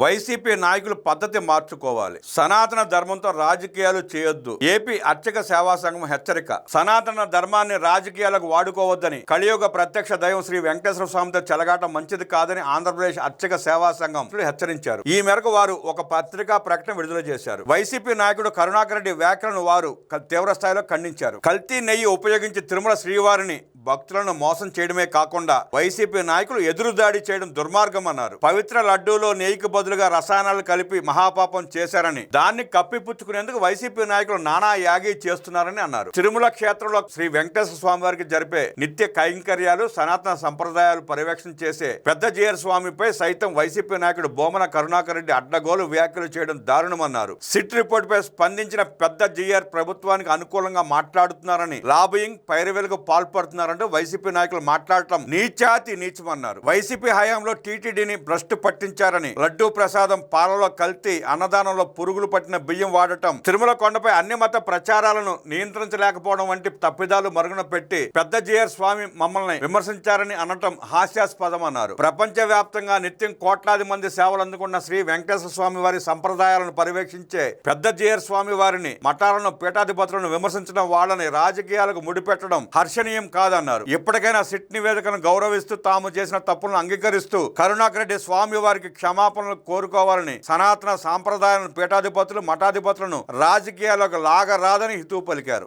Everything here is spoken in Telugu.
వైసీపీ నాయకులు పద్ధతి మార్చుకోవాలి. సనాతన ధర్మంతో రాజకీయాలు చేయొద్దు. ఏపీ అర్చక సేవా సంఘం హెచ్చరిక. సనాతన ధర్మాన్ని రాజకీయాలకు వాడుకోవద్దని, కలియుగ ప్రత్యక్ష దైవం శ్రీ వెంకటేశ్వర స్వామితో చెలగాటం మంచిది కాదని ఆంధ్రప్రదేశ్ అర్చక సేవా సంఘం హెచ్చరించారు. ఈ మేరకు వారు ఒక పత్రికా ప్రకటన విడుదల చేశారు. వైసీపీ నాయకుడు కరుణాకర్ రెడ్డి వ్యాఖ్యలను వారు తీవ్ర స్థాయిలో ఖండించారు. కల్తీ నెయ్యి ఉపయోగించి తిరుమల శ్రీవారిని భక్తులను మోసం చేయడమే కాకుండా వైసీపీ నాయకులు ఎదురుదాడి చేయడం దుర్మార్గం అన్నారు. పవిత్ర లడ్డూలో నెయ్యికి బదులుగా రసాయనాలు కలిపి మహాపాపం చేశారని, దాన్ని కప్పిపుచ్చుకునేందుకు వైసీపీ నాయకులు నానా యాగి చేస్తున్నారని అన్నారు. తిరుమల క్షేత్రంలో శ్రీ వెంకటేశ్వర స్వామి వారికి జరిపే నిత్య కైంకర్యాలు, సనాతన సంప్రదాయాలు పర్యవేక్షణ చేసే పెద్ద జీఆర్ స్వామిపై సైతం వైసీపీ నాయకుడు బోమన కరుణాకర్ రెడ్డి అడ్డగోలు వ్యాఖ్యలు చేయడం దారుణమన్నారు. సిట్ రిపోర్ట్ పై స్పందించిన పెద్ద జీఆర్ ప్రభుత్వానికి అనుకూలంగా మాట్లాడుతున్నారని, లాబియింగ్ పైరవేలకు పాల్పడుతున్నారని వైసీపీ నాయకులు మాట్లాడటం నీచాతి నీచమన్నారు. వైసీపీ హయాంలో టీటీడీని భ్రష్టు పట్టించారని, లడ్డూ ప్రసాదం పాలలో కల్తీ, అన్నదానంలో పురుగులు పట్టిన బియ్యం వాడటం, తిరుమల కొండపై అన్ని మత ప్రచారాలను నియంత్రించలేకపోవడం వంటి తప్పిదాలు మరుగున పెట్టి పెద్ద జీఆర్ స్వామి మమ్మల్ని విమర్శించారని అనటం హాస్యాస్పదం అన్నారు. ప్రపంచ వ్యాప్తంగా నిత్యం కోట్లాది మంది సేవలు అందుకున్న శ్రీ వెంకటేశ్వర స్వామి వారి సంప్రదాయాలను పర్యవేక్షించే పెద్ద జీఆర్ స్వామి వారిని, మఠాలను, పీఠాధిపతులను విమర్శించడం, వాళ్ళని రాజకీయాలకు ముడిపెట్టడం హర్షణీయం కాదన్నారు. ఇప్పటికైనా సిట్ నివేదికను గౌరవిస్తూ తాము చేసిన తప్పులను అంగీకరిస్తూ కరుణాకర్ రెడ్డి స్వామి వారికి క్షమాపణలు కోరుకోవాలని, సనాతన సాంప్రదాయాలను, పీఠాధిపతులు, మఠాధిపతులను రాజకీయాలకు లాగరాదని హితవు పలికారు.